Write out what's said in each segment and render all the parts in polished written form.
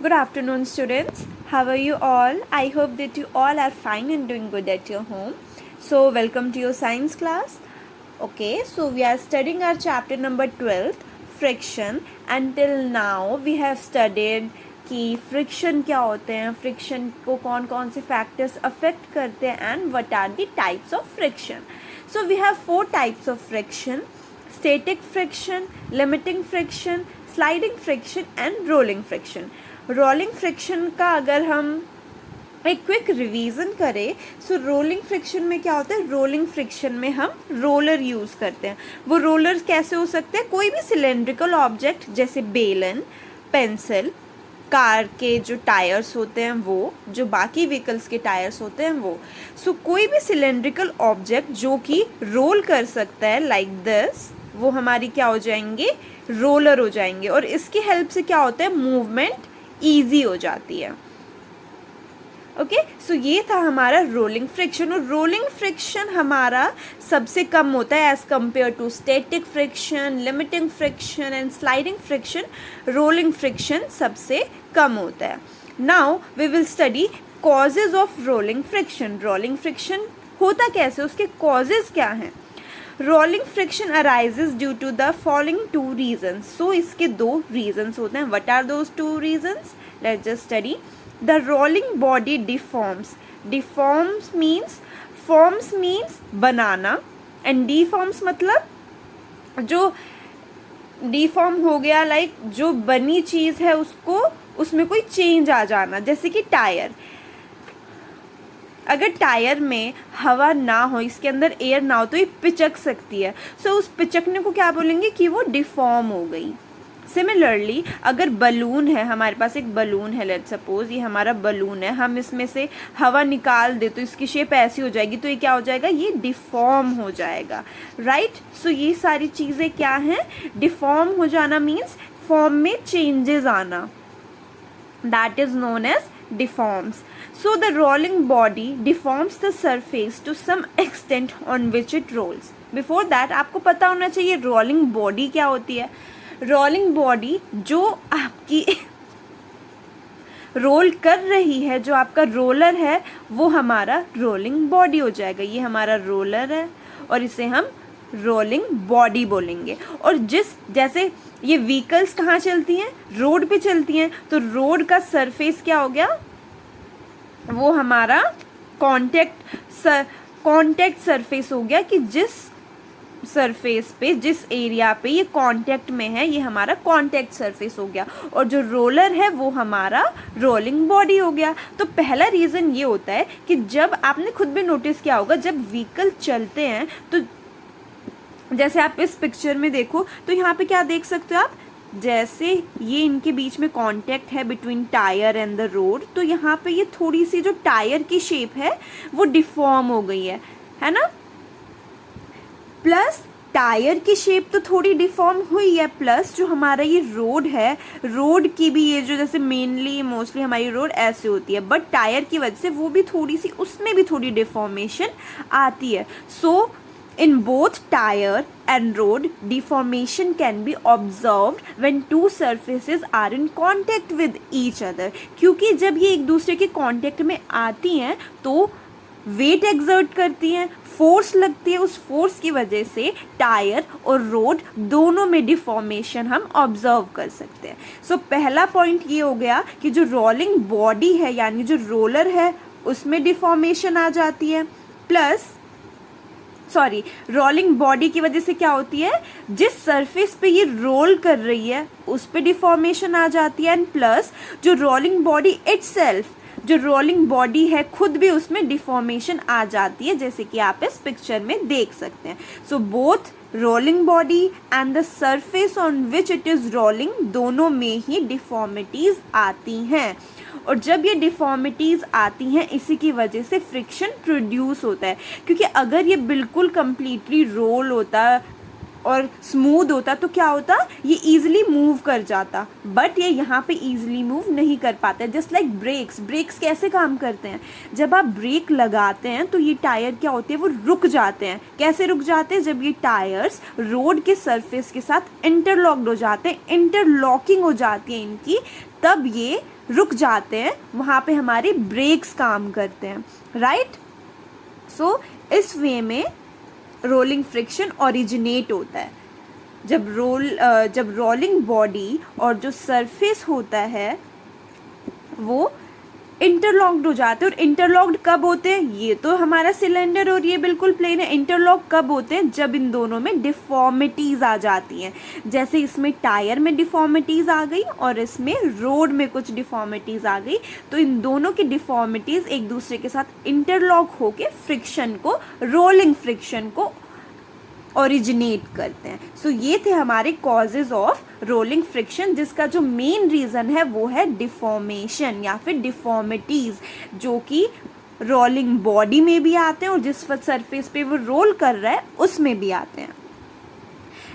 Good afternoon, students. How are you all? I hope that you all are fine and doing good at your home. So, welcome to your science class. Okay, so we are studying our chapter number 12, friction. Until now, we have studied कि friction क्या होते हैं, friction को कौन कौन से factors affect करते हैं and what are the types of friction. So we have 4 types of friction: static friction, limiting friction, sliding friction and rolling friction. Rolling friction का अगर हम एक क्विक रिवीजन करें, सो रोलिंग फ्रिक्शन में क्या होता है? रोलिंग फ्रिक्शन में हम रोलर यूज़ करते हैं. वो रोलर कैसे हो सकते हैं? कोई भी सिलेंड्रिकल ऑब्जेक्ट जैसे बेलन, पेंसिल, कार के जो टायर्स होते हैं वो, जो बाकी व्हीकल्स के टायर्स होते हैं वो. सो कोई भी सिलेंड्रिकल ऑब्जेक्ट जो कि रोल कर सकता है लाइक दिस, वो हमारी क्या हो जाएंगे? रोलर हो जाएंगे. और इसकी हेल्प से क्या होता है? मूवमेंट ईजी हो जाती है. ओके, सो ये था हमारा रोलिंग फ्रिक्शन. और रोलिंग फ्रिक्शन हमारा सबसे कम होता है as compare to static friction, limiting friction and sliding friction. Rolling friction सबसे कम होता है. Now we will study causes of rolling friction. Rolling friction होता कैसे, उसके कॉजेज क्या हैं? Rolling friction arises due to the following 2 reasons. So इसके 2 रीजन्स होते हैं. What are those 2 reasons? Let's just study. The rolling body deforms. Deforms means banana, and deforms मतलब जो deform हो गया, लाइक जो बनी चीज़ है उसको उसमें कोई चेंज आ जाना. जैसे कि टायर, अगर टायर में हवा ना हो, इसके अंदर एयर ना हो, तो ये पिचक सकती है. सो उस पिचकने को क्या बोलेंगे? कि वो डिफॉर्म हो गई. सिमिलरली अगर बलून है, हमारे पास एक बलून है, लेट्स सपोज ये हमारा बलून है, हम इसमें से हवा निकाल दे तो इसकी शेप ऐसी हो जाएगी, तो ये क्या हो जाएगा? ये डिफॉर्म हो जाएगा. राइट. सो ये सारी चीज़ें क्या हैं? डिफॉर्म हो जाना मीन्स फॉर्म में चेंजेस आना. That is known as deforms. So the rolling body deforms the surface to some extent on which it rolls. Before that आपको पता होना चाहिए rolling body क्या होती है. रोलिंग बॉडी जो आपकी रोल कर रही है, जो आपका रोलर है, वो हमारा रोलिंग बॉडी हो जाएगा. ये हमारा रोलर है और इसे हम रोलिंग बॉडी बोलेंगे. और जैसे ये व्हीकल्स कहाँ चलती हैं? रोड पे चलती हैं. तो रोड का सरफेस क्या हो गया? वो हमारा कॉन्टैक्ट सरफेस हो गया, कि जिस सरफेस पे, जिस एरिया पे ये कांटेक्ट में है, ये हमारा कांटेक्ट सरफेस हो गया. और जो रोलर है वो हमारा रोलिंग बॉडी हो गया. तो पहला रीज़न ये होता है कि जब आपने खुद भी नोटिस किया होगा, जब व्हीकल चलते हैं तो जैसे आप इस पिक्चर में देखो तो यहाँ पे क्या देख सकते हो आप? जैसे ये इनके बीच में कांटेक्ट है between tyre and the road, तो यहाँ पे ये थोड़ी सी जो टायर की शेप है वो डिफॉर्म हो गई है ना. प्लस टायर की शेप तो थोड़ी डिफॉर्म हुई है, प्लस जो हमारा ये रोड है, रोड की भी ये जो जैसे मोस्टली हमारी रोड ऐसे होती है, बट टायर की वजह से वो भी थोड़ी सी, उसमें भी थोड़ी डिफॉर्मेशन आती है. सो in both tire and road, deformation can be observed when two surfaces are in contact with each other. क्योंकि जब ये एक दूसरे के कांटेक्ट में आती हैं तो वेट एक्सर्ट करती हैं, फोर्स लगती है. उस फोर्स की वजह से टायर और रोड दोनों में डिफॉर्मेशन हम ऑब्जर्व कर सकते हैं. सो पहला पॉइंट ये हो गया कि जो रोलिंग बॉडी है, यानी जो रोलर है, उसमें डिफॉर्मेशन आ जाती है. प्लस रोलिंग बॉडी की वजह से क्या होती है? जिस सरफेस पे ये रोल कर रही है उस पे डिफॉर्मेशन आ जाती है. एंड प्लस जो रोलिंग बॉडी इटसेल्फ, जो रोलिंग बॉडी है खुद भी, उसमें डिफॉर्मेशन आ जाती है, जैसे कि आप इस पिक्चर में देख सकते हैं. So both rolling body and the surface on which it is rolling, दोनों में ही डिफॉर्मिटीज़ आती हैं. और जब ये डिफॉर्मिटीज़ आती हैं, इसी की वजह से फ्रिक्शन प्रोड्यूस होता है. क्योंकि अगर ये बिल्कुल कम्प्लीटली रोल होता और स्मूथ होता तो क्या होता, ये ईजिली मूव कर जाता, बट ये यहाँ पे ईजिली मूव नहीं कर पाता। जस्ट लाइक ब्रेक्स कैसे काम करते हैं, जब आप ब्रेक लगाते हैं तो ये टायर क्या होते हैं, वो रुक जाते हैं। कैसे रुक जाते हैं, जब ये टायर्स रोड के सरफेस के साथ इंटरलॉक्ड हो जाते हैं, इंटरलॉकिंग हो जाती है इनकी, तब ये रुक जाते हैं, वहाँ पे हमारे ब्रेक्स काम करते हैं, राइट। सो इस वे में रोलिंग फ्रिक्शन ओरिजिनेट होता है, जब रोलिंग बॉडी और जो सरफेस होता है वो इंटरलॉक्ड हो जाते हैं। और इंटरलॉक्ड कब होते हैं, ये तो हमारा सिलेंडर और ये बिल्कुल प्लेन है। इंटरलॉक कब होते हैं, जब इन दोनों में डिफॉर्मिटीज़ आ जाती हैं। जैसे इसमें टायर में डिफॉर्मिटीज़ आ गई और इसमें रोड में कुछ डिफॉर्मिटीज़ आ गई, तो इन दोनों की डिफॉर्मिटीज़ एक दूसरे के साथ इंटरलॉक होके फ्रिक्शन को, रोलिंग फ्रिक्शन को ओरिजिनेट करते हैं। सो ये थे हमारे कॉजेज ऑफ रोलिंग फ्रिक्शन, जिसका जो मेन रीज़न है वो है डिफॉर्मेशन या फिर डिफॉर्मिटीज़, जो कि रोलिंग बॉडी में भी आते हैं और जिस सरफेस पे वो रोल कर रहा है उसमें भी आते हैं।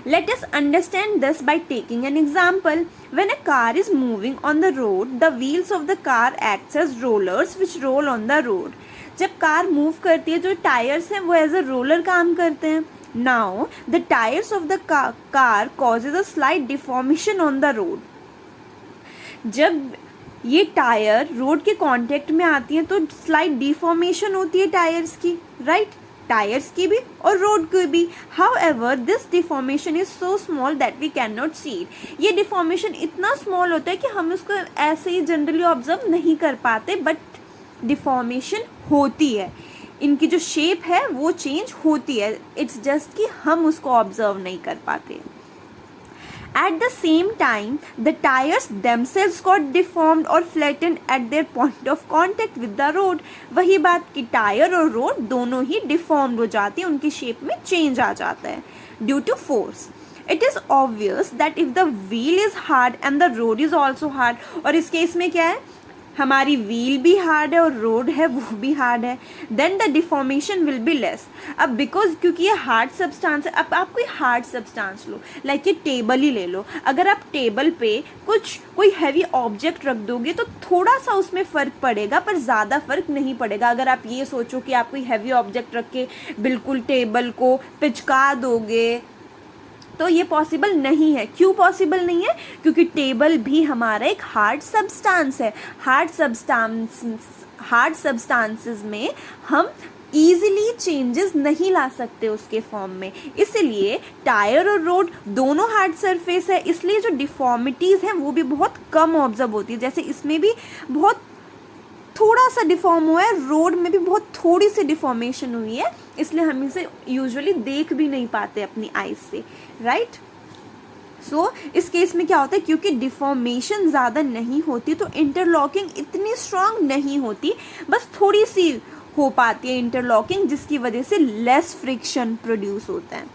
Let us understand this by taking an example. When a car is moving on the road, the wheels of the car acts as rollers which roll on the road. जब कार मूव करती है, जो tyres हैं वो as a roller काम करते हैं। Now, the tires of the car causes a slight deformation on the road. जब ये टायर रोड के कांटेक्ट में आती हैं तो स्लाइट डिफॉर्मेशन होती है टायर्स की, राइट, टायर्स की भी और रोड की भी। However, this deformation is so small that we cannot see it. ये डिफॉर्मेशन इतना स्मॉल होता है कि हम उसको ऐसे ही जनरली ऑब्जर्व नहीं कर पाते, बट डिफॉर्मेशन होती है, इनकी जो शेप है वो चेंज होती है। इट्स जस्ट कि हम उसको ऑब्जर्व नहीं कर पाते। At the same time, the tires themselves got deformed or flattened at their point of contact with the road. वही बात कि टायर और रोड दोनों ही डिफॉर्म्ड हो जाती है, उनकी शेप में चेंज आ जाता है due to force. It is obvious that if the wheel is hard and the road is also hard, और इस केस में क्या है, हमारी व्हील भी हार्ड है और रोड है वो भी हार्ड है, then the deformation will be less. अब बिकॉज क्योंकि ये हार्ड सब्सटेंस है, अब आप कोई हार्ड सब्सटेंस लो, लाइक ये टेबल ही ले लो, अगर आप टेबल पे कोई हैवी ऑब्जेक्ट रख दोगे तो थोड़ा सा उसमें फ़र्क पड़ेगा, पर ज़्यादा फ़र्क नहीं पड़ेगा। अगर आप ये सोचो कि आप कोई हैवी ऑब्जेक्ट रख के बिल्कुल टेबल को पिचका दोगे तो ये पॉसिबल नहीं है। क्यों पॉसिबल नहीं है, क्योंकि टेबल भी हमारा एक हार्ड सब्सटेंस है। हार्ड सब्सटेंसेस में हम ईजिली चेंजेस नहीं ला सकते उसके फॉर्म में, इसलिए टायर और रोड दोनों हार्ड सरफेस है, इसलिए जो डिफॉर्मिटीज़ हैं वो भी बहुत कम ऑब्जर्व होती है। जैसे इसमें भी बहुत थोड़ा सा डिफॉर्म हुआ है, रोड में भी बहुत थोड़ी सी डिफॉर्मेशन हुई है, इसलिए हम इसे यूजुअली देख भी नहीं पाते अपनी आईज से, राइट। सो इस केस में क्या होता है, क्योंकि डिफॉर्मेशन ज़्यादा नहीं होती तो इंटरलॉकिंग इतनी स्ट्रांग नहीं होती, बस थोड़ी सी हो पाती है इंटरलॉकिंग, जिसकी वजह से लेस फ्रिक्शन प्रोड्यूस होता है,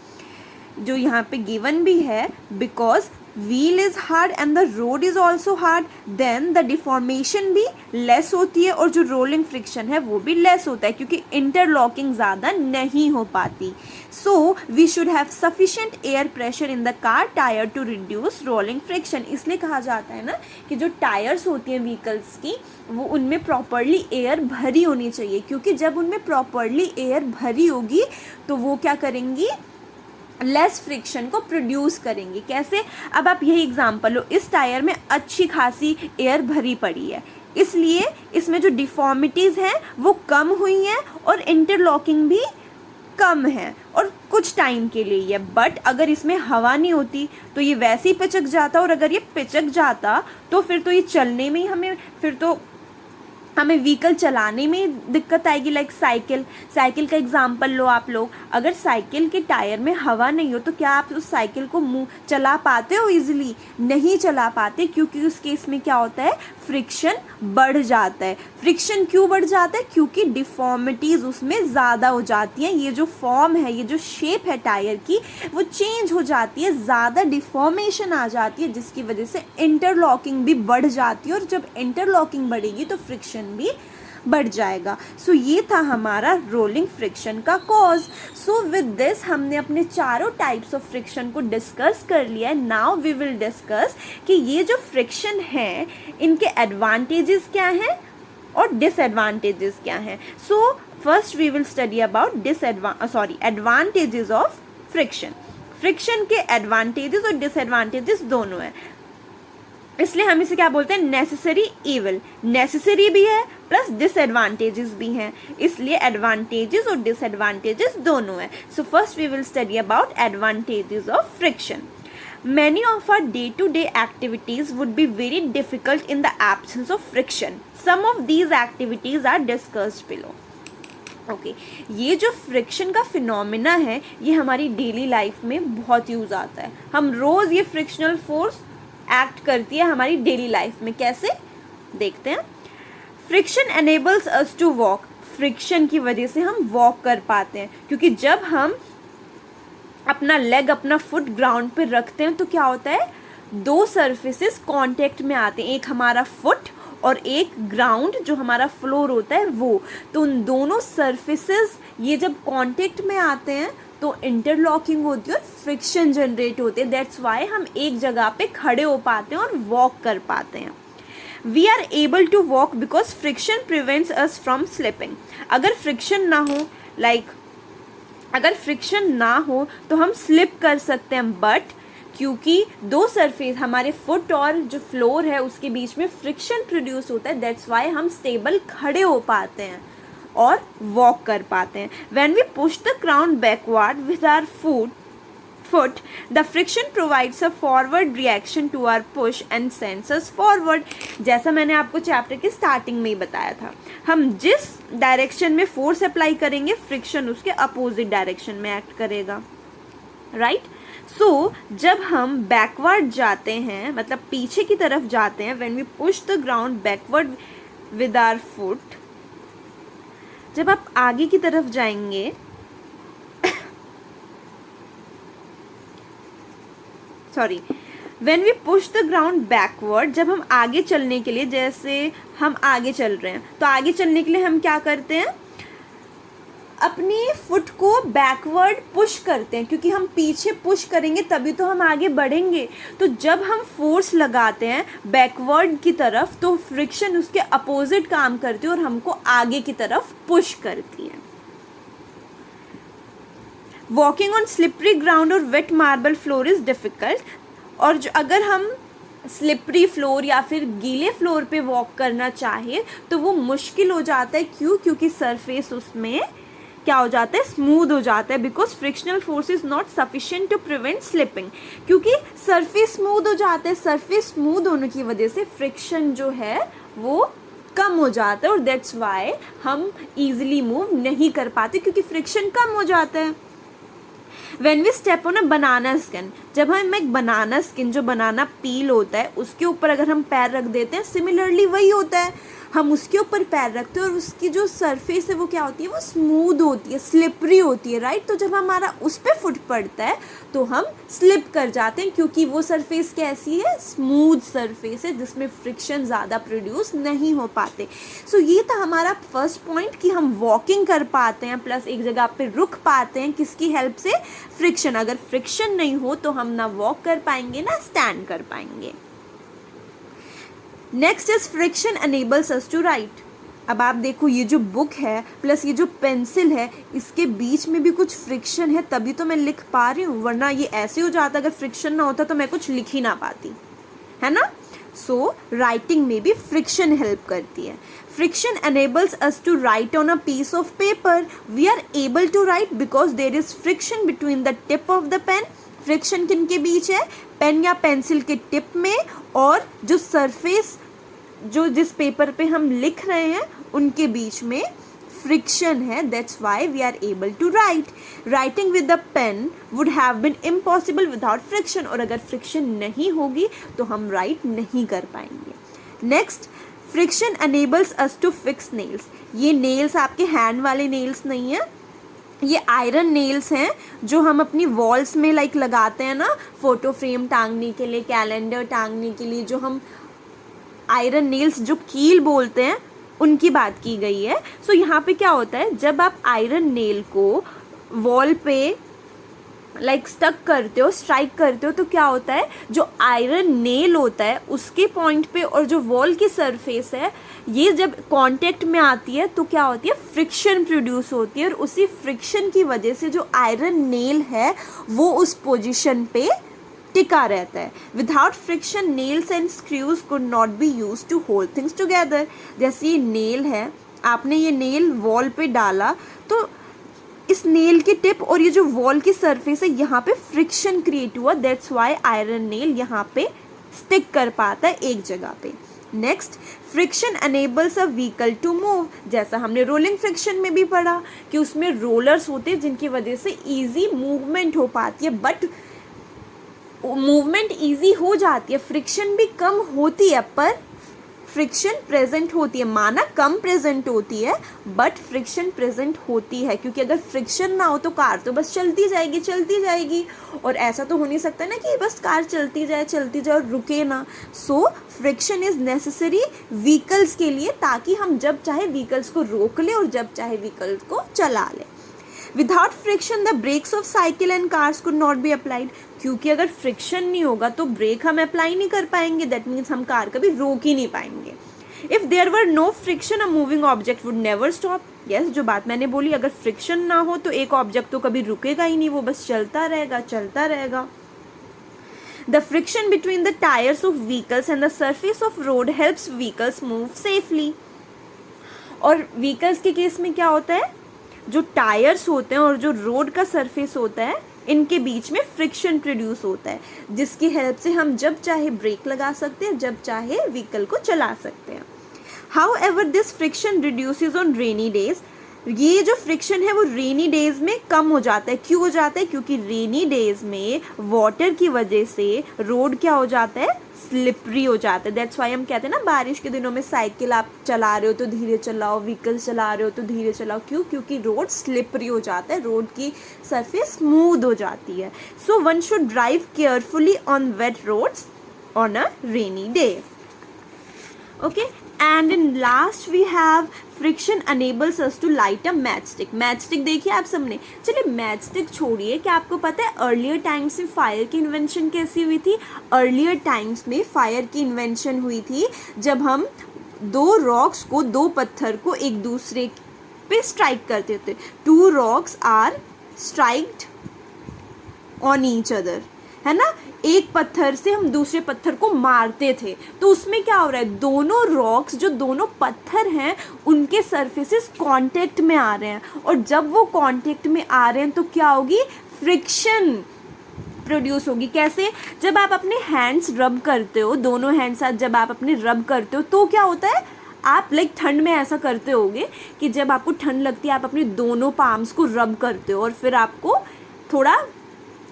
जो यहाँ पे गिवन भी है। Because wheel is hard and the road is also hard, then the deformation भी लेस होती है और जो रोलिंग फ्रिक्शन है वो भी लेस होता है, क्योंकि इंटरलॉकिंग ज़्यादा नहीं हो पाती। So we should have sufficient air pressure in the car tyre to reduce rolling friction. इसलिए कहा जाता है ना कि जो टायर्स होती हैं व्हीकल्स की, वो उनमें प्रॉपरली एयर भरी होनी चाहिए, क्योंकि जब उनमें प्रॉपरली एयर भरी होगी तो वो क्या करेंगी, लेस फ्रिक्शन को प्रोड्यूस करेंगे। कैसे, अब आप यही एग्जांपल लो, इस टायर में अच्छी खासी एयर भरी पड़ी है, इसलिए इसमें जो डिफॉर्मिटीज़ हैं वो कम हुई हैं और इंटरलॉकिंग भी कम है और कुछ टाइम के लिए है। बट अगर इसमें हवा नहीं होती तो ये वैसे ही पिचक जाता, और अगर ये पिचक जाता तो फिर तो ये चलने में ही हमें व्हीकल चलाने में दिक्कत आएगी। लाइक साइकिल का एग्जांपल लो आप लोग, अगर साइकिल के टायर में हवा नहीं हो तो क्या आप उस साइकिल को चला पाते हो इजीली? नहीं चला पाते, क्योंकि उस केस में क्या होता है, फ्रिक्शन बढ़ जाता है। फ्रिक्शन क्यों बढ़ जाता है? क्योंकि डिफॉर्मिटीज़ उसमें ज़्यादा हो जाती हैं। ये जो फॉर्म है, ये जो शेप है टायर की, वो चेंज हो जाती है, ज़्यादा डिफॉर्मेशन आ जाती है, जिसकी वजह से इंटरलॉकिंग भी बढ़ जाती है, और जब इंटरलॉकिंग बढ़ेगी तो फ्रिक्शन भी बढ़ जाएगा। सो ये था हमारा रोलिंग फ्रिक्शन का कॉज। सो विद दिस हमने अपने चारों टाइप्स ऑफ फ्रिक्शन को डिस्कस कर लिया है। नाउ वी विल डिस्कस कि ये जो फ्रिक्शन है इनके एडवांटेजेस क्या हैं और डिसएडवांटेजेस क्या हैं। So first we will study about advantages of friction. Friction के एडवांटेजेस और डिसएडवांटेजेस दोनों हैं, इसलिए हम इसे क्या बोलते हैं, नेसेसरी इविल। नेसेसरी भी है प्लस डिसएडवांटेजेस भी हैं, इसलिए एडवांटेजेस और डिसएडवांटेजेस दोनों हैं। So first we will study about advantages of friction. Many of our day-to-day activities would be very difficult in the absence of friction. Some of these activities are discussed below. Okay ये जो friction का phenomena है ये हमारी daily life में बहुत use आता है। हम रोज़ ये फ्रिक्शनल फोर्स एक्ट करती है हमारी डेली लाइफ में। कैसे देखते हैं। Friction enables us to walk. Friction की वजह से हम वॉक कर पाते हैं, क्योंकि जब हम अपना लेग अपना फुट ग्राउंड पे रखते हैं तो क्या होता है, दो सरफेसेस कांटेक्ट में आते हैं, एक हमारा फुट और एक ग्राउंड जो हमारा फ्लोर होता है वो। तो उन दोनों सरफेसेस ये जब कांटेक्ट में आते हैं तो इंटरलॉकिंग होती है और फ्रिक्शन जनरेट होते हैं। दैट्स वाई हम एक जगह पे खड़े हो पाते हैं और वॉक कर पाते हैं। We are able to walk because friction prevents us from slipping. अगर फ्रिक्शन ना हो अगर फ्रिक्शन ना हो तो हम स्लिप कर सकते हैं, बट क्योंकि दो सरफेस हमारे फुट और जो फ्लोर है उसके बीच में फ्रिक्शन प्रोड्यूस होता है, दैट्स वाई हम स्टेबल खड़े हो पाते हैं और वॉक कर पाते हैं। When we push the ground backward with our foot, the friction provides a forward reaction to our push and sends us forward. जैसा मैंने आपको चैप्टर के स्टार्टिंग में ही बताया था, हम जिस डायरेक्शन में फोर्स अप्लाई करेंगे फ्रिक्शन उसके अपोजिट डायरेक्शन में एक्ट करेगा, राइट। सो जब हम बैकवर्ड जाते हैं, मतलब पीछे की तरफ जाते हैं, when we push the ground backward with our foot, जब आप आगे की तरफ जाएंगे when we push the ground backward, जब हम आगे चलने के लिए, जैसे हम आगे चल रहे हैं तो आगे चलने के लिए हम क्या करते हैं, अपनी फुट को बैकवर्ड पुश करते हैं, क्योंकि हम पीछे पुश करेंगे तभी तो हम आगे बढ़ेंगे। तो जब हम फोर्स लगाते हैं बैकवर्ड की तरफ तो फ्रिक्शन उसके अपोजिट काम करती है और हमको आगे की तरफ पुश करती है। वॉकिंग ऑन स्लिपरी ग्राउंड और wet marble floor is difficult. और जो अगर हम स्लिपरी फ्लोर या फिर गीले फ्लोर पे वॉक करना चाहे तो वो मुश्किल हो जाता है। क्यों? क्योंकि सरफेस उसमें क्या हो जाता है, स्मूथ हो जाता है, because frictional force is not sufficient to prevent slipping. क्योंकि सरफेस स्मूथ हो जाता है, सरफेस स्मूथ होने की वजह से फ्रिक्शन जो है वो कम हो जाता है और दैट्स वाई हम ईजिली मूव नहीं कर पाते, क्योंकि फ्रिक्शन कम हो जाता है। When we step on a banana skin, जब हम एक बनाना स्किन, जो बनाना पील होता है उसके ऊपर अगर हम पैर रख देते हैं, सिमिलरली वही होता है, हम उसके ऊपर पैर रखते हैं और उसकी जो सरफेस है वो क्या होती है, वो स्मूथ होती है, स्लिपरी होती है, राइट। तो जब हमारा उस पर फुट पड़ता है तो हम स्लिप कर जाते हैं, क्योंकि वो सरफेस कैसी है, स्मूथ सरफेस है जिसमें फ्रिक्शन ज़्यादा प्रोड्यूस नहीं हो पाते। सो ये था हमारा फर्स्ट पॉइंट कि हम वॉकिंग कर पाते हैं प्लस एक जगह पे रुक पाते हैं, किसकी हेल्प से, फ्रिक्शन। अगर फ्रिक्शन नहीं हो तो हम ना वॉक कर पाएंगे ना स्टैंड कर पाएंगे। Next is friction enables us to write. अब आप देखो ये जो बुक है प्लस ये जो पेंसिल है इसके बीच में भी कुछ फ्रिक्शन है, तभी तो मैं लिख पा रही हूँ, वरना ये ऐसे हो जाता अगर फ्रिक्शन ना होता तो मैं कुछ लिख ही ना पाती, है ना। सो राइटिंग में भी फ्रिक्शन हेल्प करती है। Friction enables us to write on a piece of paper. We are able to write because there is friction between the tip of the pen. Friction किन के बीच है, पेन या pencil के tip में और जो सरफेस जो जिस पेपर पे हम लिख रहे हैं उनके बीच में फ्रिक्शन है, that's why we are able to write. Writing with the pen would have been impossible without friction, और अगर फ्रिक्शन नहीं होगी तो हम राइट नहीं कर पाएंगे। Next, friction enables us to fix nails. ये नेल्स आपके हैंड वाले नेल्स नहीं है, ये आयरन नेल्स हैं जो हम अपनी वॉल्स में लाइक लगाते हैं ना, फोटो फ्रेम टांगने के लिए, कैलेंडर टांगने के लिए, जो हम आयरन नेल्स जो कील बोलते हैं उनकी बात की गई है। सो यहाँ पे क्या होता है, जब आप आयरन नेल को वॉल पे स्टक करते हो, स्ट्राइक करते हो, तो क्या होता है, जो आयरन नेल होता है उसके पॉइंट पे और जो वॉल की सरफेस है, ये जब कांटेक्ट में आती है तो क्या होती है, फ्रिक्शन प्रोड्यूस होती है, और उसी फ्रिक्शन की वजह से जो आयरन नेल है वो उस पोजीशन पे टिका रहता है। Without friction nails and screws could not be use to hold things together. जैसे ये नेल है, आपने ये नेल वॉल पे डाला, तो इस नेल की टिप और ये जो वॉल की सरफेस है यहाँ पे फ्रिक्शन क्रिएट हुआ, दैट्स वाई आयरन नेल यहाँ पे स्टिक कर पाता है एक जगह पे। Next, friction enables a vehicle to move. जैसा हमने रोलिंग फ्रिक्शन में भी पढ़ा कि उसमें रोलर्स होते हैं जिनकी वजह से ईजी मूवमेंट हो पाती है, बट मूवमेंट ईजी हो जाती है, फ्रिक्शन भी कम होती है, पर फ्रिक्शन प्रेजेंट होती है, माना कम प्रेजेंट होती है बट फ्रिक्शन प्रेजेंट होती है, क्योंकि अगर फ्रिक्शन ना हो तो कार तो बस चलती जाएगी, और ऐसा तो हो नहीं सकता ना कि बस कार चलती जाए और रुके ना। So friction is necessary vehicles के लिए, ताकि हम जब चाहे व्हीकल्स को रोक ले और जब चाहे व्हीकल्स को चला ले। Without friction the brakes of cycle and cars could not be applied. क्योंकि अगर फ्रिक्शन नहीं होगा तो ब्रेक हम अप्लाई नहीं कर पाएंगे, दैट मीन्स हम कार कभी रोक ही नहीं पाएंगे। If there were no friction a moving object would never stop. Yes, जो बात मैंने बोली, अगर फ्रिक्शन ना हो तो एक ऑब्जेक्ट तो कभी रुकेगा ही नहीं, वो बस चलता रहेगा। The friction between the tires of vehicles and the surface of road helps vehicles move safely. और व्हीकल्स के केस में क्या होता है, जो टायर्स होते हैं और जो रोड का सरफेस होता है, इनके बीच में फ्रिक्शन प्रोड्यूस होता है, जिसकी हेल्प से हम जब चाहे ब्रेक लगा सकते हैं, जब चाहे व्हीकल को चला सकते हैं। However this friction reduces on rainy days. ये जो फ्रिक्शन है वो रेनी डेज में कम हो जाता है। क्यों हो जाता है? क्योंकि रेनी डेज में वाटर की वजह से रोड क्या हो जाता है, स्लिपरी हो जाता है। दैट्स वाई हम कहते हैं ना, बारिश के दिनों में साइकिल आप चला रहे हो तो धीरे चलाओ, व्हीकल चला रहे हो तो धीरे चलाओ। क्यों? क्योंकि रोड स्लिपरी हो जाता है, रोड की सरफेस स्मूथ हो जाती है। So one should drive carefully on wet roads on a rainy day. Okay, and in last we have friction enables us to light a matchstick. matchstick देखिए आप सबने। चलिए matchstick छोड़िए, क्या आपको पता है अर्लियर टाइम्स में फायर की इन्वेंशन कैसी हुई थी? अर्लियर टाइम्स में फायर की इन्वेंशन हुई थी जब हम दो पत्थर को एक दूसरे पे स्ट्राइक करते थे। 2 rocks are striked on each other, है ना। एक पत्थर से हम दूसरे पत्थर को मारते थे, तो उसमें क्या हो रहा है, दोनों रॉक्स, जो दोनों पत्थर हैं, उनके सरफेसेस कांटेक्ट में आ रहे हैं, और जब वो कांटेक्ट में आ रहे हैं तो क्या होगी, फ्रिक्शन प्रोड्यूस होगी। कैसे? जब आप अपने हैंड्स रब करते हो, दोनों हैंड्स साथ जब आप अपने रब करते हो तो क्या होता है, आप ठंड में ऐसा करते होगे कि जब आपको ठंड लगती है आप अपने दोनों पाम्स को रब करते हो, और फिर आपको थोड़ा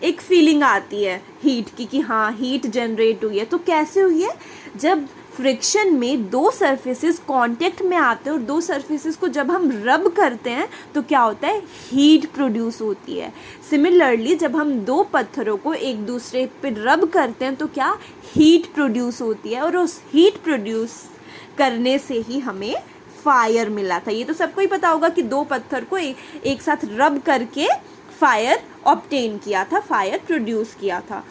एक फीलिंग आती है हीट की, कि हाँ हीट जनरेट हुई है। तो कैसे हुई है? जब फ्रिक्शन में 2 सरफेसेस कांटेक्ट में आते हैं और 2 सरफेसेस को जब हम रब करते हैं तो क्या होता है, हीट प्रोड्यूस होती है। सिमिलरली जब हम 2 पत्थरों को एक दूसरे पे रब करते हैं तो क्या, हीट प्रोड्यूस होती है, और उस हीट प्रोड्यूस करने से ही हमें फायर मिला था। ये तो सबको ही पता होगा कि 2 पत्थर को एक साथ रब करके फायर ऑब्टेन किया था, फायर प्रोड्यूस किया था।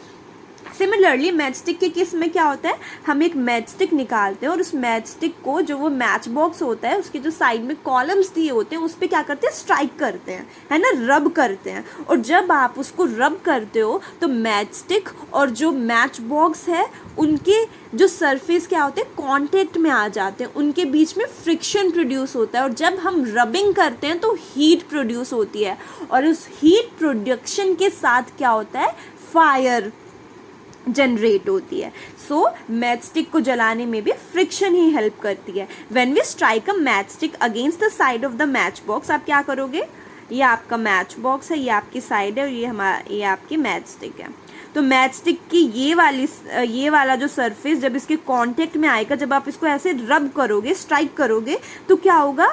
सिमिलरली मैचस्टिक के केस में क्या होता है, हम एक मैचस्टिक निकालते हैं और उस मैचस्टिक को, जो वो मैच बॉक्स होता है उसके जो साइड में कॉलम्स दिए होते हैं, उस पर क्या करते हैं, स्ट्राइक करते हैं, है ना, रब करते हैं। और जब आप उसको रब करते हो तो मैचस्टिक और जो मैच बॉक्स है उनके जो सरफेस क्या होते हैं, कांटेक्ट में आ जाते हैं, उनके बीच में फ्रिक्शन प्रोड्यूस होता है, और जब हम रबिंग करते हैं तो हीट प्रोड्यूस होती है, और उस हीट प्रोडक्शन के साथ क्या होता है, फायर जनरेट होती है। सो मैचस्टिक को जलाने में भी फ्रिक्शन ही हेल्प करती है। When we strike a matchstick against the side of the match box, आप क्या करोगे, ये आपका मैच बॉक्स है, ये आपकी साइड है, और ये आपकी मैचस्टिक है। तो मैचस्टिक की ये वाला जो सरफेस जब इसके कांटेक्ट में आएगा, जब आप इसको ऐसे रब करोगे, स्ट्राइक करोगे, तो क्या होगा,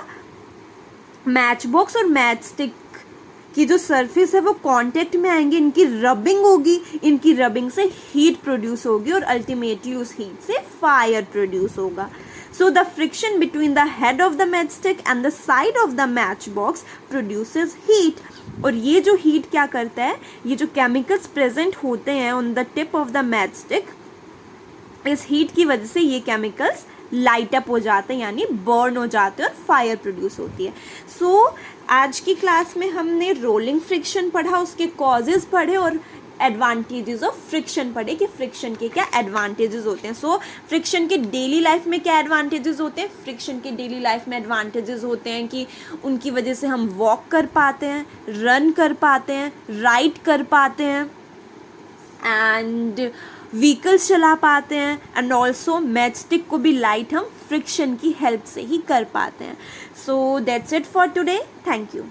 मैच बॉक्स और मैचस्टिक की जो सरफेस है वो कांटेक्ट में आएंगे, इनकी रबिंग होगी, इनकी रबिंग से हीट प्रोड्यूस होगी और अल्टीमेटली उस हीट से फायर प्रोड्यूस होगा। So the friction between the head of the matchstick and the side of the matchbox produces heat. और ये जो हीट क्या करता है, ये जो केमिकल्स प्रेजेंट होते हैं on the tip of the matchstick, इस हीट की वजह से ये केमिकल्स लाइट अप हो जाते हैं, यानी बर्न हो जाते हैं और फायर प्रोड्यूस होती है. सो आज की क्लास में हमने रोलिंग फ्रिक्शन पढ़ा, उसके कॉजेज पढ़े और एडवांटेजेस ऑफ फ्रिक्शन पढ़े कि फ्रिक्शन के क्या एडवांटेजेस होते हैं. सो फ्रिक्शन के डेली लाइफ में क्या एडवांटेजेस होते हैं? फ्रिक्शन के डेली लाइफ में एडवांटेजेस होते हैं कि उनकी वजह से हम वॉक कर पाते हैं, रन कर पाते हैं, राइड कर पाते हैं एंड व्हीकल्स चला पाते हैं, एंड ऑल्सो मैचस्टिक को भी लाइट हम फ्रिक्शन की हेल्प से ही कर पाते हैं. So that's it for today. Thank you.